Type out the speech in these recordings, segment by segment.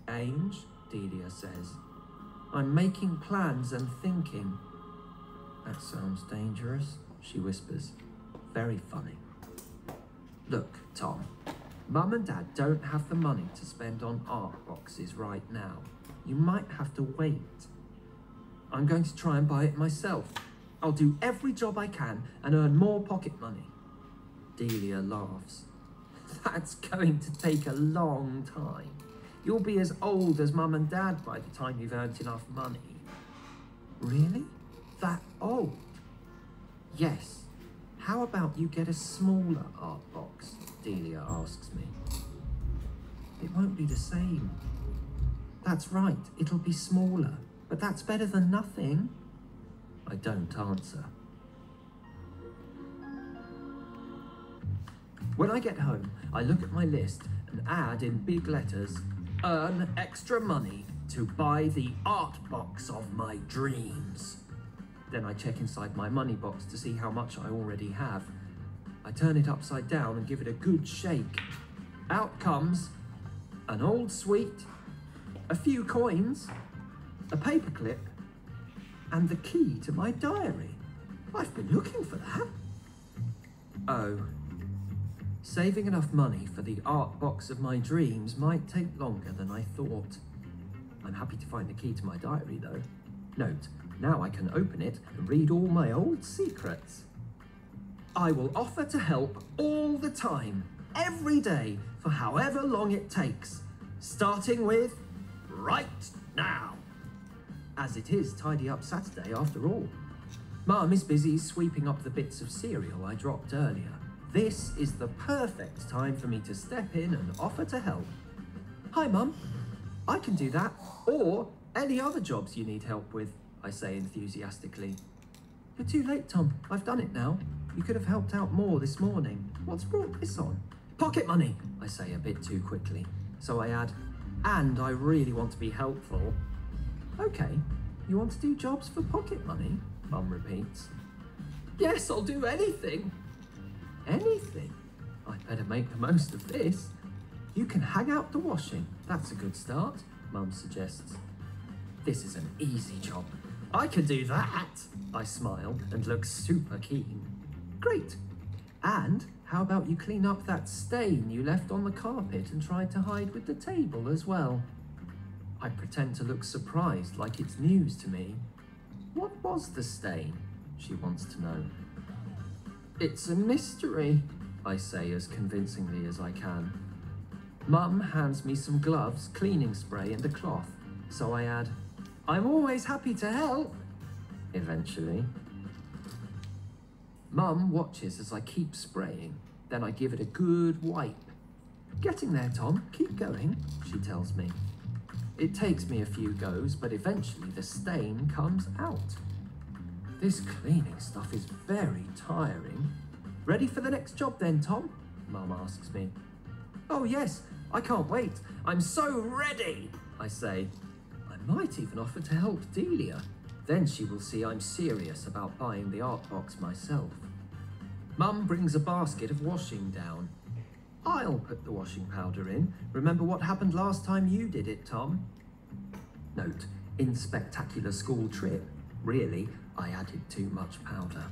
Ange, Delia says. I'm making plans and thinking. That sounds dangerous, she whispers. Very funny. Look, Tom, Mum and Dad don't have the money to spend on art boxes right now. You might have to wait. I'm going to try and buy it myself. I'll do every job I can and earn more pocket money. Delia laughs. That's going to take a long time. You'll be as old as Mum and Dad by the time you've earned enough money. Really? That old? Yes. How about you get a smaller art box? Delia asks me. It won't be the same. That's right, it'll be smaller, but that's better than nothing. I don't answer. When I get home, I look at my list and add in big letters, earn extra money to buy the art box of my dreams. Then I check inside my money box to see how much I already have. I turn it upside down and give it a good shake. Out comes an old sweet, a few coins, a paperclip, and the key to my diary. I've been looking for that. Oh. Saving enough money for the art box of my dreams might take longer than I thought. I'm happy to find the key to my diary, though. Note, now I can open it and read all my old secrets. I will offer to help all the time, every day, for however long it takes, starting with right now. As it is Tidy Up Saturday after all. Mum is busy sweeping up the bits of cereal I dropped earlier. This is the perfect time for me to step in and offer to help. Hi, Mum. I can do that, or any other jobs you need help with, I say enthusiastically. You're too late, Tom. I've done it now. You could have helped out more this morning. What's brought this on? Pocket money, I say a bit too quickly. So I add, and I really want to be helpful. Okay, you want to do jobs for pocket money? Mum repeats. Yes, I'll do anything. Anything? I'd better make the most of this. You can hang out the washing. That's a good start, Mum suggests. This is an easy job. I can do that. I smile and look super keen. Great. And how about you clean up that stain you left on the carpet and tried to hide with the table as well? I pretend to look surprised like it's news to me. What was the stain? She wants to know. It's a mystery, I say as convincingly as I can. Mum hands me some gloves, cleaning spray and a cloth, so I add, I'm always happy to help, eventually. Mum watches as I keep spraying, then I give it a good wipe. Getting there, Tom, keep going, she tells me. It takes me a few goes, but eventually the stain comes out. This cleaning stuff is very tiring. Ready for the next job then, Tom? Mum asks me. Oh yes, I can't wait. I'm so ready, I say. I might even offer to help Delia. Then she will see I'm serious about buying the art box myself. Mum brings a basket of washing down. I'll put the washing powder in. Remember what happened last time you did it, Tom? Note, in spectacular school trip, really, I added too much powder.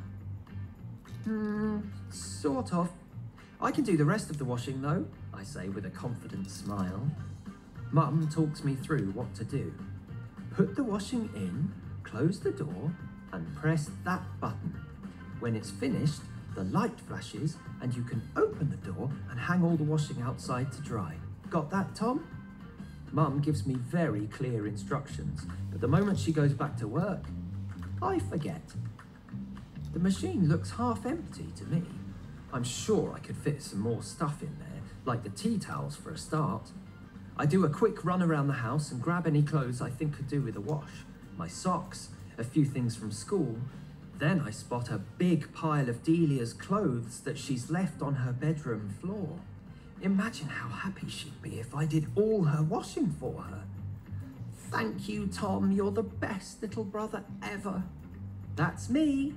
Sort of. I can do the rest of the washing though, I say with a confident smile. Mum talks me through what to do. Put the washing in, close the door, and press that button. When it's finished, the light flashes and you can open the door and hang all the washing outside to dry. Got that, Tom? Mum gives me very clear instructions, but the moment she goes back to work, I forget. The machine looks half empty to me. I'm sure I could fit some more stuff in there, like the tea towels for a start. I do a quick run around the house and grab any clothes I think could do with a wash. My socks, a few things from school. Then I spot a big pile of Delia's clothes that she's left on her bedroom floor. Imagine how happy she'd be if I did all her washing for her. Thank you, Tom. You're the best little brother ever. That's me.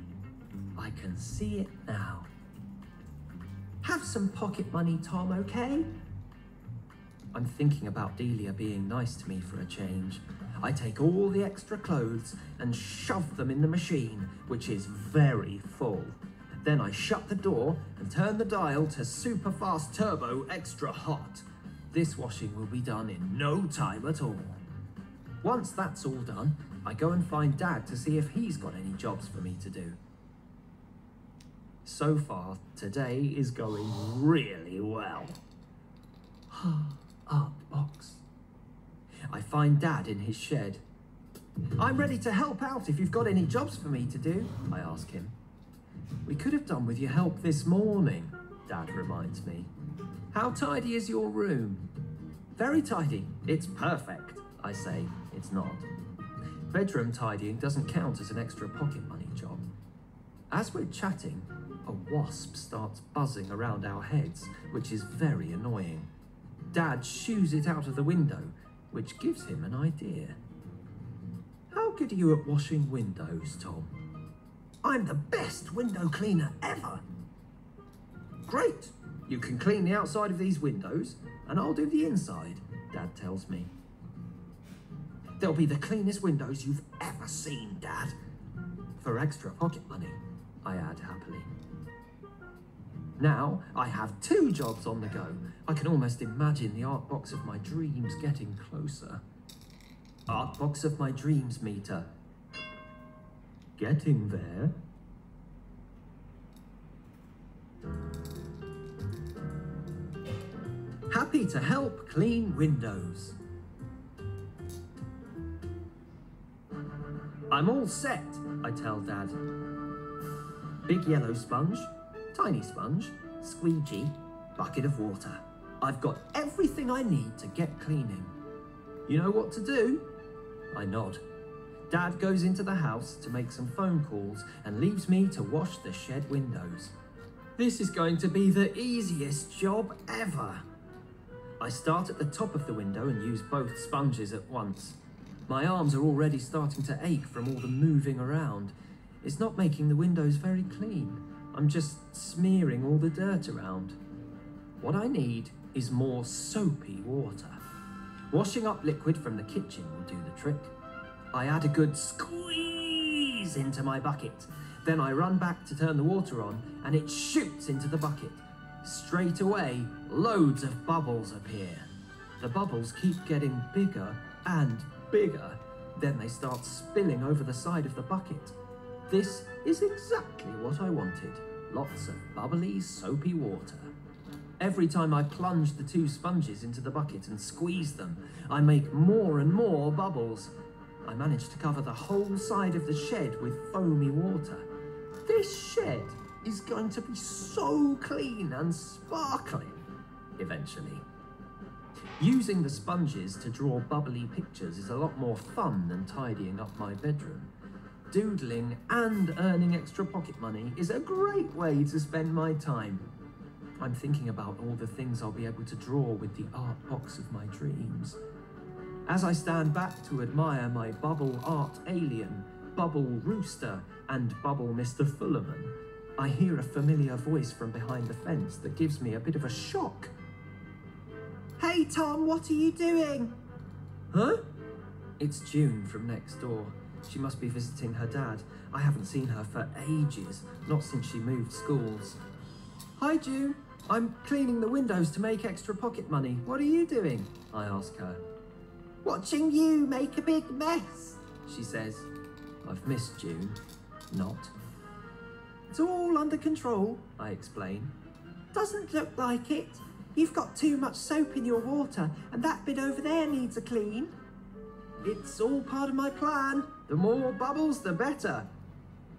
I can see it now. Have some pocket money, Tom, okay? I'm thinking about Delia being nice to me for a change. I take all the extra clothes and shove them in the machine, which is very full. Then I shut the door and turn the dial to super fast turbo extra hot. This washing will be done in no time at all. Once that's all done, I go and find Dad to see if he's got any jobs for me to do. So far, today is going really well. Art box. I find Dad in his shed. I'm ready to help out if you've got any jobs for me to do, I ask him. We could have done with your help this morning, Dad reminds me. How tidy is your room? Very tidy. It's perfect, I say. It's not. Bedroom tidying doesn't count as an extra pocket money job. As we're chatting, a wasp starts buzzing around our heads, which is very annoying. Dad shoos it out of the window, which gives him an idea. How good are you at washing windows, Tom? I'm the best window cleaner ever. Great. You can clean the outside of these windows, and I'll do the inside, Dad tells me. They'll be the cleanest windows you've ever seen, Dad. For extra pocket money, I add happily. Now I have 2 jobs on the go. I can almost imagine the art box of my dreams getting closer. Art box of my dreams meter. Getting there. Happy to help clean windows. I'm all set, I tell Dad. Big yellow sponge, tiny sponge, squeegee, bucket of water. I've got everything I need to get cleaning. You know what to do? I nod. Dad goes into the house to make some phone calls and leaves me to wash the shed windows. This is going to be the easiest job ever. I start at the top of the window and use both sponges at once. My arms are already starting to ache from all the moving around. It's not making the windows very clean. I'm just smearing all the dirt around. What I need is more soapy water. Washing up liquid from the kitchen will do the trick. I add a good squeeze into my bucket. Then I run back to turn the water on and it shoots into the bucket. Straight away, loads of bubbles appear. The bubbles keep getting bigger and bigger. Then they start spilling over the side of the bucket. This is exactly what I wanted. Lots of bubbly, soapy water. Every time I plunge the 2 sponges into the bucket and squeeze them, I make more and more bubbles. I manage to cover the whole side of the shed with foamy water. This shed is going to be so clean and sparkling, eventually. Using the sponges to draw bubbly pictures is a lot more fun than tidying up my bedroom. Doodling and earning extra pocket money is a great way to spend my time. I'm thinking about all the things I'll be able to draw with the art box of my dreams. As I stand back to admire my bubble art alien, bubble rooster, and bubble Mr. Fullerman, I hear a familiar voice from behind the fence that gives me a bit of a shock. Hey Tom, what are you doing? Huh? It's June from next door. She must be visiting her dad. I haven't seen her for ages, not since she moved schools. Hi June, I'm cleaning the windows to make extra pocket money. What are you doing? I ask her. Watching you make a big mess, she says. I've missed June. Not. It's all under control, I explain. Doesn't look like it. You've got too much soap in your water, and that bit over there needs a clean. It's all part of my plan. The more bubbles, the better.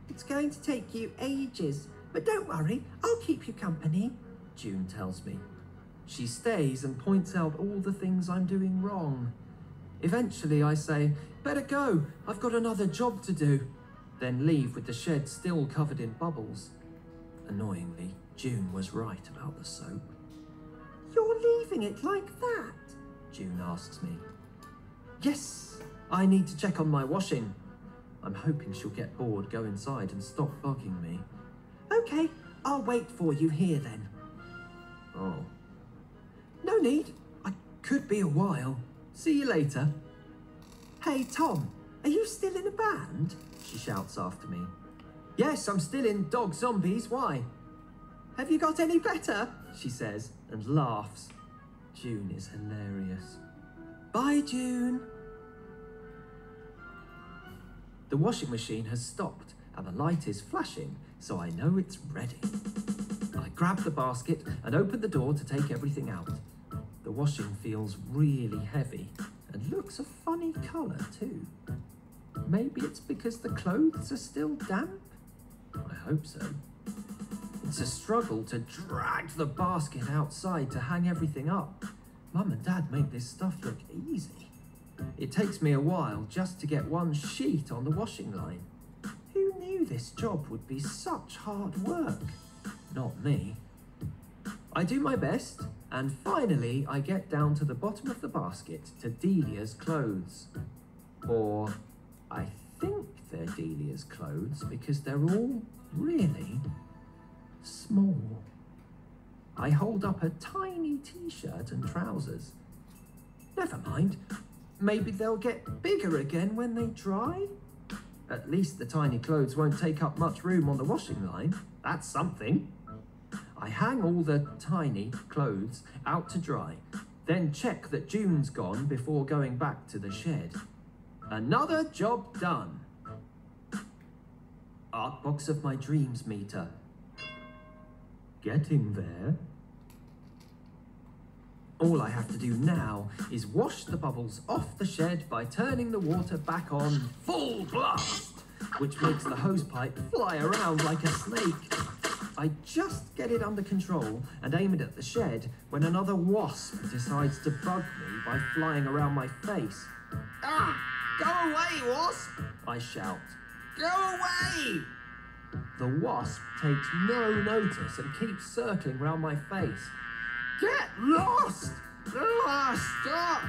It's going to take you ages, but don't worry, I'll keep you company, June tells me. She stays and points out all the things I'm doing wrong. Eventually I say, better go, I've got another job to do. Then leave with the shed still covered in bubbles. Annoyingly, June was right about the soap. You're leaving it like that? June asks me. Yes, I need to check on my washing. I'm hoping she'll get bored, go inside and stop bugging me. Okay, I'll wait for you here then. Oh. No need. I Could be a while. See you later. Hey, Tom, are you still in a band? She shouts after me. Yes, I'm still in Dog Zombies. Why? Have you got any better? She says and laughs. June is hilarious. Bye, June. The washing machine has stopped and the light is flashing, so I know it's ready. I grab the basket and open the door to take everything out. The washing feels really heavy and looks a funny colour too. Maybe it's because the clothes are still damp? I hope so. It's a struggle to drag the basket outside to hang everything up. Mum and Dad make this stuff look easy. It takes me a while just to get one sheet on the washing line. Who knew this job would be such hard work? Not me. I do my best, and finally I get down to the bottom of the basket to Delia's clothes. Or I think they're Delia's clothes because they're all really small. I hold up a tiny t-shirt and trousers. Never mind. Maybe they'll get bigger again when they dry? At least the tiny clothes won't take up much room on the washing line. That's something. I hang all the tiny clothes out to dry, then check that June's gone before going back to the shed. Another job done. Art box of my dreams meter. Getting there. All I have to do now is wash the bubbles off the shed by turning the water back on full blast, which makes the hosepipe fly around like a snake. I just get it under control and aim it at the shed when another wasp decides to bug me by flying around my face. Ah! Go away, wasp! I shout. Go away! The wasp takes no notice and keeps circling round my face. Get lost! Ah, stop!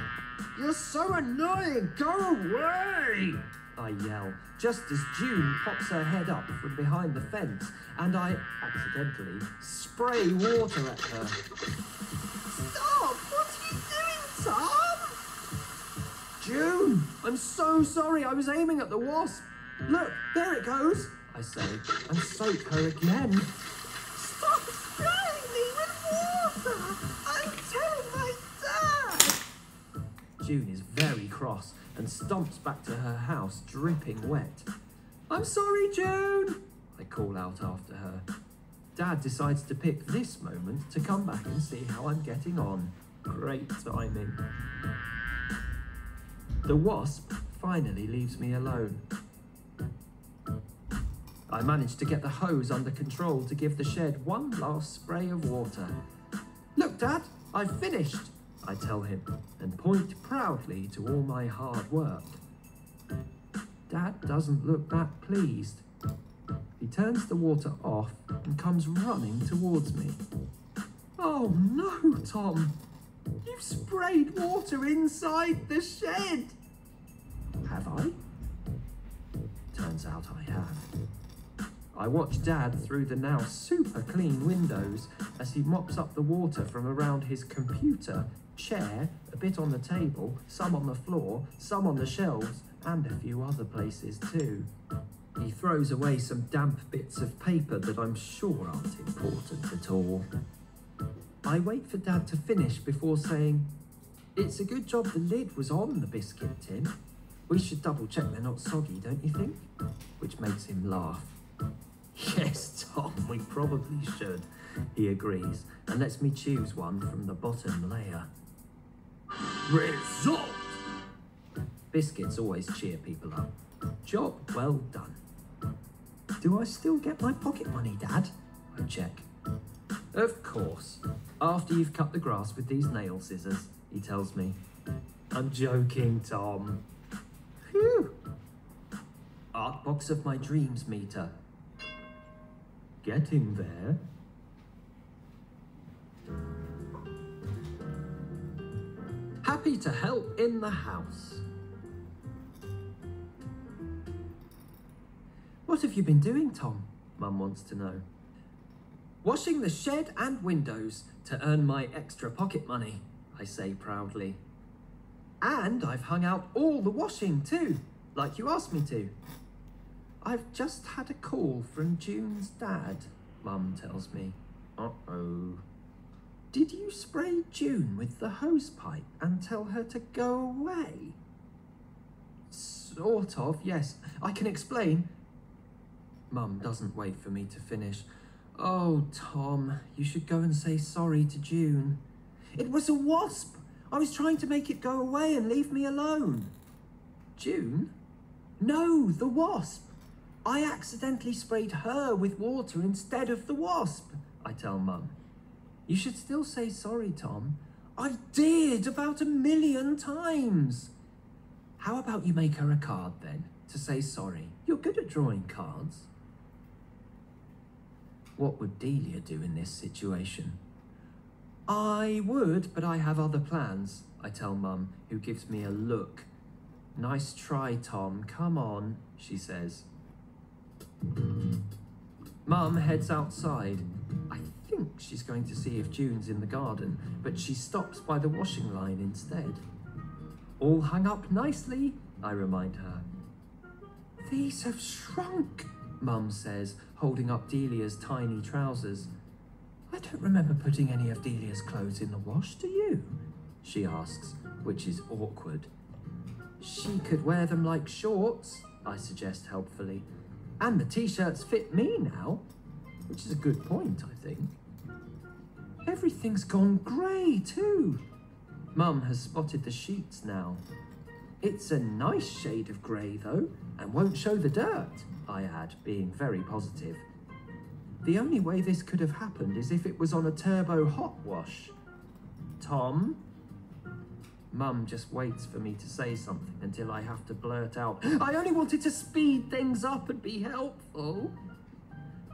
You're so annoying! Go away! I yell, just as June pops her head up from behind the fence and I accidentally spray water at her. Stop! What are you doing, Tom? June, I'm so sorry. I was aiming at the wasp. Look, there it goes, I say, and soak her again. Stop spraying me with water! I'm telling my dad! June is very cross and stomps back to her house dripping wet. I'm sorry, June, I call out after her. Dad decides to pick this moment to come back and see how I'm getting on. Great timing. The wasp finally leaves me alone. I managed to get the hose under control to give the shed one last spray of water. Look, Dad, I've finished, I tell him, and point proudly to all my hard work. Dad doesn't look that pleased. He turns the water off and comes running towards me. Oh no, Tom! You've sprayed water inside the shed! Have I? Turns out I have. I watch Dad through the now super clean windows as he mops up the water from around his computer, chair, a bit on the table, some on the floor, some on the shelves, and a few other places too. He throws away some damp bits of paper that I'm sure aren't important at all. I wait for Dad to finish before saying, "It's a good job the lid was on the biscuit tin. We should double check they're not soggy, don't you think?" Which makes him laugh. "Yes, Tom, we probably should," he agrees, and lets me choose one from the bottom layer. Result! Biscuits always cheer people up. Job well done. Do I still get my pocket money, Dad? I check. Of course. After you've cut the grass with these nail scissors, he tells me. I'm joking, Tom. Phew. Art box of my dreams meter. Getting there. Happy to help in the house. What have you been doing, Tom? Mum wants to know. Washing the shed and windows to earn my extra pocket money, I say proudly. And I've hung out all the washing too, like you asked me to. I've just had a call from June's dad, Mum tells me. Uh-oh. Did you spray June with the hose pipe and tell her to go away? Sort of, yes. I can explain. Mum doesn't wait for me to finish. Oh, Tom, you should go and say sorry to June. It was a wasp. I was trying to make it go away and leave me alone. June? No, the wasp. I accidentally sprayed her with water instead of the wasp, I tell Mum. You should still say sorry, Tom. I did about 1,000,000 times. How about you make her a card then, to say sorry? You're good at drawing cards. What would Delia do in this situation? I would, but I have other plans, I tell Mum, who gives me a look. Nice try, Tom. Come on, she says. Mum heads outside. I think she's going to see if June's in the garden, but she stops by the washing line instead. All hung up nicely, I remind her. These have shrunk, Mum says, holding up Delia's tiny trousers. I don't remember putting any of Delia's clothes in the wash, do you? She asks, which is awkward. She could wear them like shorts, I suggest helpfully. And the t-shirts fit me now, which is a good point, I think. Everything's gone grey too. Mum has spotted the sheets now. It's a nice shade of grey though, and won't show the dirt, I add, being very positive. The only way this could have happened is if it was on a turbo hot wash. Tom? Mum just waits for me to say something until I have to blurt out, I only wanted to speed things up and be helpful.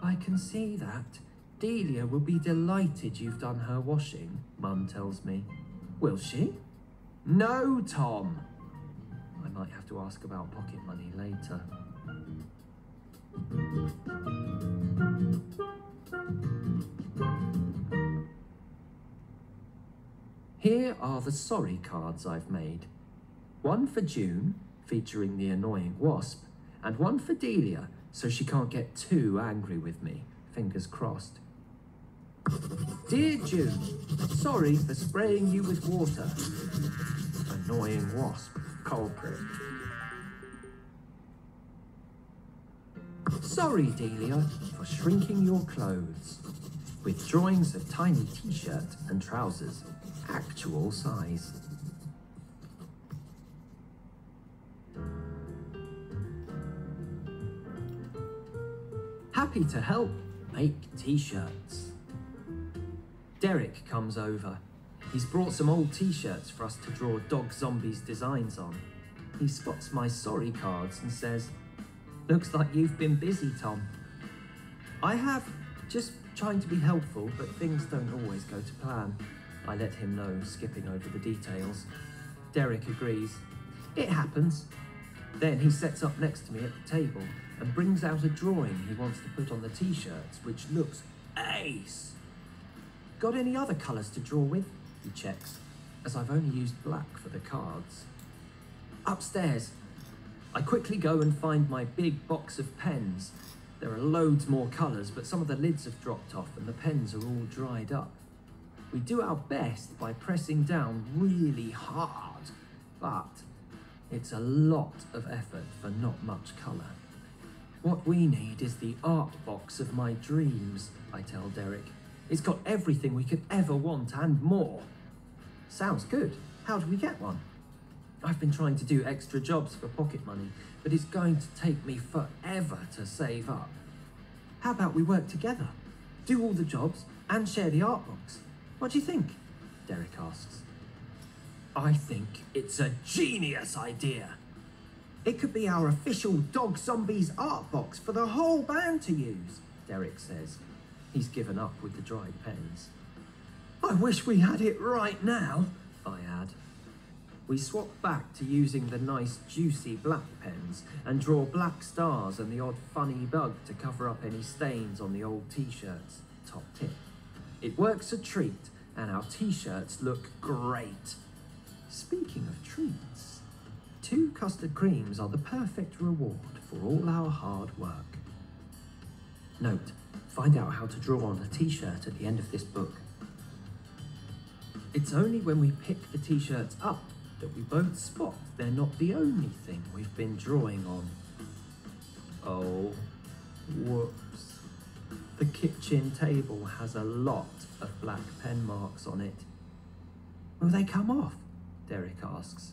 I can see that. Delia will be delighted you've done her washing, Mum tells me. Will she? No, Tom. I might have to ask about pocket money later. Here are the sorry cards I've made. One for June, featuring the annoying wasp, and one for Delia, so she can't get too angry with me. Fingers crossed. Dear June, sorry for spraying you with water. Annoying wasp, culprit. Sorry, Delia, for shrinking your clothes. With drawings of tiny t-shirt and trousers, actual size. Happy to help make t-shirts. Derek comes over. He's brought some old t-shirts for us to draw dog zombies designs on. He spots my sorry cards and says, looks like you've been busy, Tom. I have, just trying to be helpful, but things don't always go to plan. I let him know, skipping over the details. Derek agrees. It happens. Then he sets up next to me at the table and brings out a drawing he wants to put on the t-shirts, which looks ace. Got any other colours to draw with? He checks, as I've only used black for the cards. Upstairs. I quickly go and find my big box of pens. There are loads more colours, but some of the lids have dropped off and the pens are all dried up. We do our best by pressing down really hard, but it's a lot of effort for not much colour. What we need is the art box of my dreams, I tell Derek. It's got everything we could ever want and more. Sounds good. How do we get one? I've been trying to do extra jobs for pocket money, but it's going to take me forever to save up. How about we work together? Do all the jobs and share the art box. What do you think? Derek asks. I think it's a genius idea. It could be our official Dog Zombies art box for the whole band to use, Derek says. He's given up with the dried pens. I wish we had it right now, I add. We swap back to using the nice juicy black pens and draw black stars and the odd funny bug to cover up any stains on the old t-shirts. Top tip. It works a treat, and our t-shirts look great. Speaking of treats, 2 custard creams are the perfect reward for all our hard work. Note, find out how to draw on a t-shirt at the end of this book. It's only when we pick the t-shirts up that we both spot they're not the only thing we've been drawing on. Oh, whoops. The kitchen table has a lot of black pen marks on it. Will they come off? Derek asks.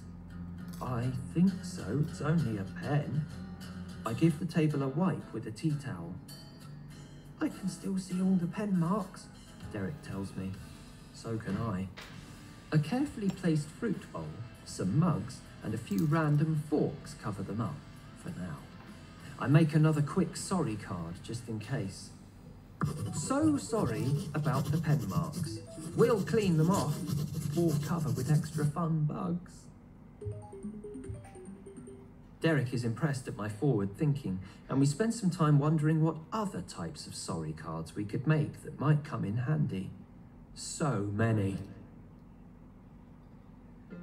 I think so, it's only a pen. I give the table a wipe with a tea towel. I can still see all the pen marks, Derek tells me. So can I. A carefully placed fruit bowl, some mugs, and a few random forks cover them up, for now. I make another quick sorry card, just in case. So sorry about the pen marks. We'll clean them off, or cover with extra fun bugs. Derek is impressed at my forward thinking, and we spend some time wondering what other types of sorry cards we could make that might come in handy. So many.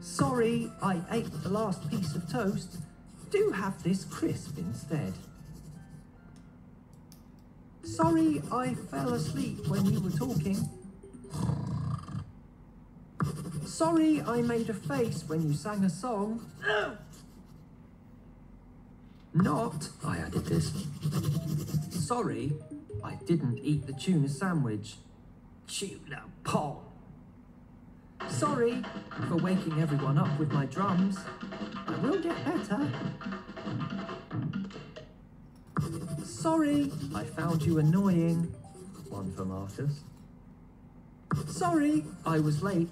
Sorry, I ate the last piece of toast. Do have this crisp instead. Sorry, I fell asleep when you were talking. Sorry, I made a face when you sang a song. Not, I added this. Sorry, I didn't eat the tuna sandwich. Tuna pong. Sorry for waking everyone up with my drums. I will get better. Sorry, I found you annoying. One for Marcus. Sorry, I was late.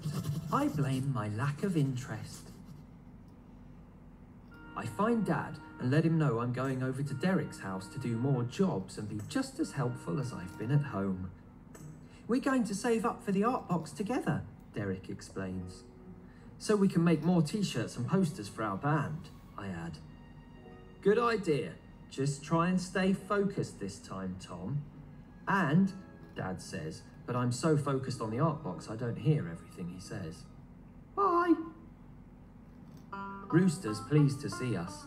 I blame my lack of interest. I find Dad and let him know I'm going over to Derek's house to do more jobs and be just as helpful as I've been at home. We're going to save up for the art box together, Derek explains. So we can make more t-shirts and posters for our band, I add. Good idea. Just try and stay focused this time, Tom. And, Dad says, but I'm so focused on the art box I don't hear everything he says. Bye. Rooster's pleased to see us.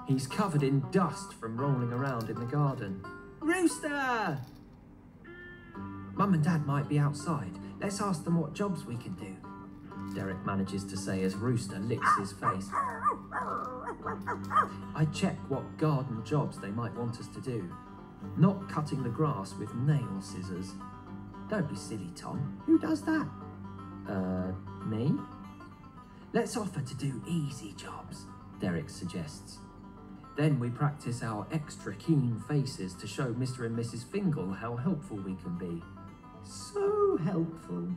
He's covered in dust from rolling around in the garden. Rooster! Mum and Dad might be outside. Let's ask them what jobs we can do. Derek manages to say as Rooster licks his face. I check what garden jobs they might want us to do. Not cutting the grass with nail scissors. Don't be silly, Tom. Who does that? Me? Let's offer to do easy jobs, Derek suggests. Then we practice our extra keen faces to show Mr. and Mrs. Fingal how helpful we can be. So helpful.